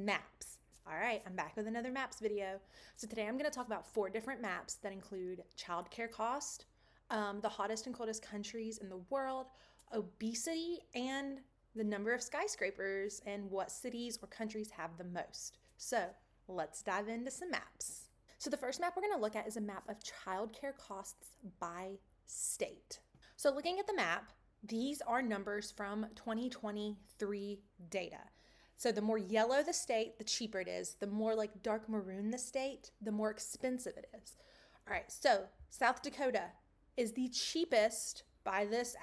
maps. All right, I'm back with another maps video. So today I'm going to talk about 4 different maps that include childcare cost, the hottest and coldest countries in the world, obesity, and the number of skyscrapers and what cities or countries have the most. So let's dive into some maps. So the first map we're going to look at is a map of childcare costs by state. So looking at the map, these are numbers from 2023 data. So the more yellow the state, the cheaper it is. The more like dark maroon the state, the more expensive it is. All right, so South Dakota is the cheapest by this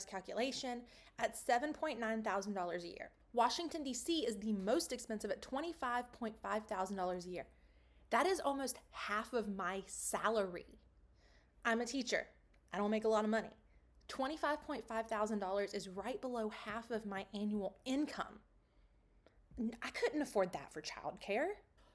calculation at $7.9 thousand a year. Washington, D.C. is the most expensive at $25.5 thousand a year. That is almost half of my salary. I'm a teacher. I don't make a lot of money. $25.5 thousand is right below half of my annual income. I couldn't afford that for childcare.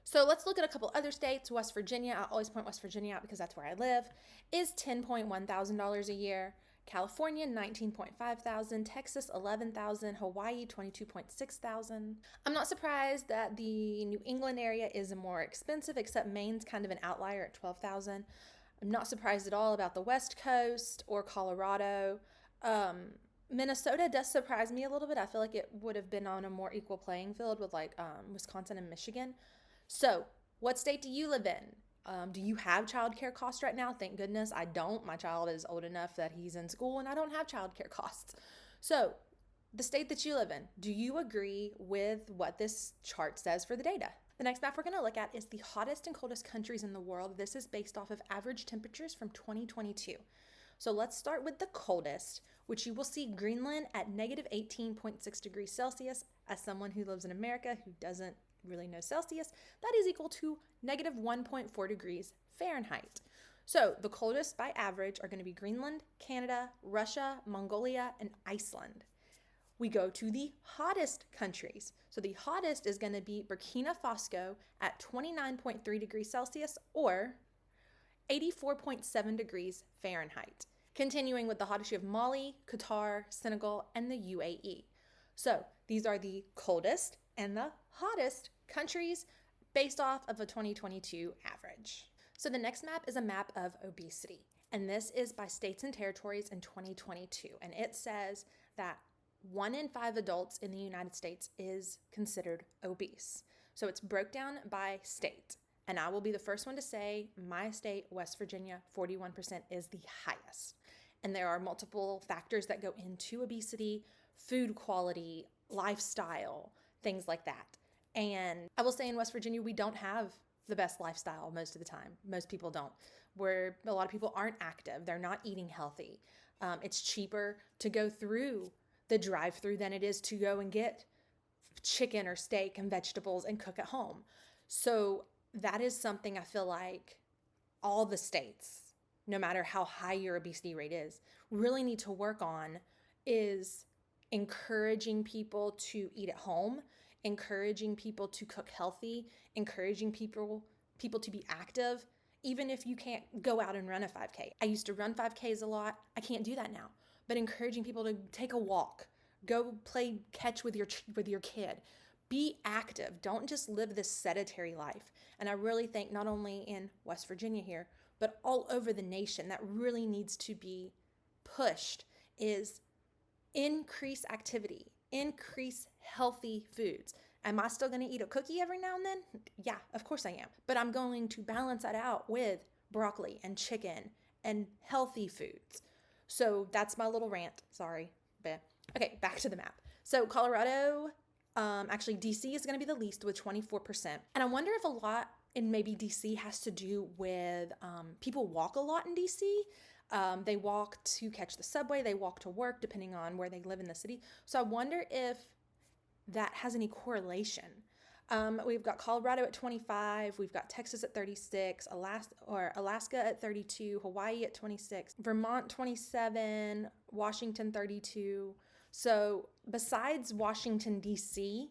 So let's look at a couple other states. West Virginia, I always point West Virginia out because that's where I live, is $10.1 thousand a year. California, $19.5 thousand. Texas, $11 thousand. Hawaii, $22.6 thousand. I'm not surprised that the New England area is more expensive, except Maine's kind of an outlier at $12 thousand. I'm not surprised at all about the West Coast or Colorado. Minnesota does surprise me a little bit. I feel like it would have been on a more equal playing field with like Wisconsin and Michigan. So what state do you live in? Do you have childcare costs right now? Thank goodness I don't. My child is old enough that he's in school and I don't have childcare costs. So the state that you live in, do you agree with what this chart says for the data? The next map we're going to look at is the hottest and coldest countries in the world. This is based off of average temperatures from 2022. So let's start with the coldest, which you will see Greenland at negative 18.6 degrees Celsius. As someone who lives in America who doesn't really know Celsius, that is equal to negative 1.4 degrees Fahrenheit. So the coldest by average are going to be Greenland, Canada, Russia, Mongolia, and Iceland. We go to the hottest countries. So the hottest is going to be Burkina Faso at 29.3 degrees Celsius or 84.7 degrees Fahrenheit. Continuing with the hottest, you have Mali, Qatar, Senegal, and the UAE. So these are the coldest and the hottest countries based off of a 2022 average. So the next map is a map of obesity, and this is by states and territories in 2022. And it says that 1 in 5 adults in the United States is considered obese. So it's broke down by state. And I will be the first one to say my state, West Virginia, 41% is the highest. And there are multiple factors that go into obesity, food quality, lifestyle, things like that. And I will say in West Virginia, we don't have the best lifestyle most of the time. Most people don't. Where a lot of people aren't active. They're not eating healthy. It's cheaper to go through the drive-through than it is to go and get chicken or steak and vegetables and cook at home. So that is something I feel like all the states, no matter how high your obesity rate is, really need to work on is encouraging people to eat at home, encouraging people to cook healthy, encouraging people to be active, even if you can't go out and run a 5K. I used to run 5Ks a lot. I can't do that now. But encouraging people to take a walk, go play catch with your kid. Be active. Don't just live this sedentary life. And I really think not only in West Virginia here, but all over the nation that really needs to be pushed is increase activity, increase healthy foods. Am I still going to eat a cookie every now and then? Yeah, of course I am. But I'm going to balance that out with broccoli and chicken and healthy foods. So that's my little rant. Sorry. But okay, back to the map. So Colorado, actually DC is going to be the least with 24%. And I wonder if a lot in maybe DC has to do with people walk a lot in DC. They walk to catch the subway. They walk to work depending on where they live in the city. So I wonder if that has any correlation. We've got Colorado at 25, we've got Texas at 36, Alaska at 32, Hawaii at 26, Vermont 27, Washington 32. So besides Washington, D.C.,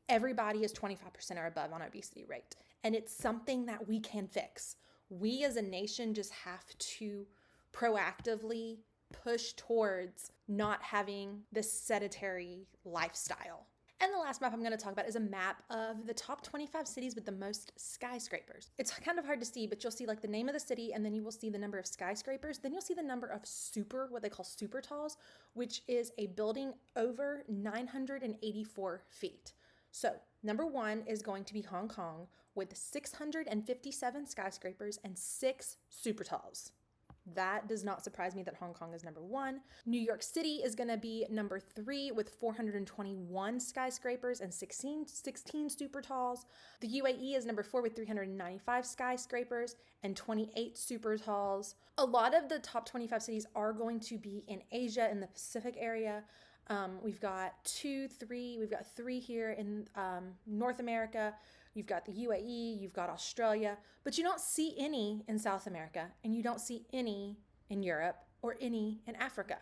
everybody is 25% or above on obesity rate. And it's something that we can fix. We as a nation just have to proactively push towards not having this sedentary lifestyle. And the last map I'm going to talk about is a map of the top 25 cities with the most skyscrapers. It's kind of hard to see, but you'll see like the name of the city, and then you will see the number of skyscrapers. Then you'll see the number of what they call super talls, which is a building over 984 feet. So number 1 is going to be Hong Kong with 657 skyscrapers and 6 super talls. That does not surprise me that Hong Kong is number 1. New York City is going to be number 3 with 421 skyscrapers and 16 super talls. The UAE is number 4 with 395 skyscrapers and 28 super talls. A lot of the top 25 cities are going to be in Asia, in the Pacific area. We've got 3 here in North America. You've got the UAE, you've got Australia, but you don't see any in South America, and you don't see any in Europe or any in Africa.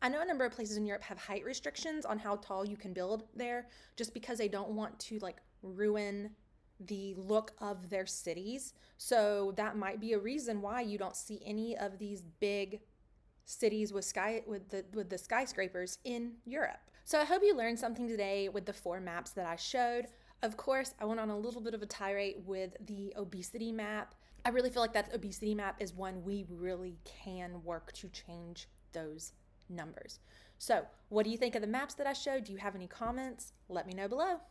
I know a number of places in Europe have height restrictions on how tall you can build there, just because they don't want to like ruin the look of their cities. So that might be a reason why you don't see any of these big cities with the skyscrapers in Europe. So I hope you learned something today with the 4 maps that I showed. Of course, I went on a little bit of a tirade with the obesity map. I really feel like that obesity map is one we really can work to change those numbers. So what do you think of the maps that I showed? Do you have any comments? Let me know below.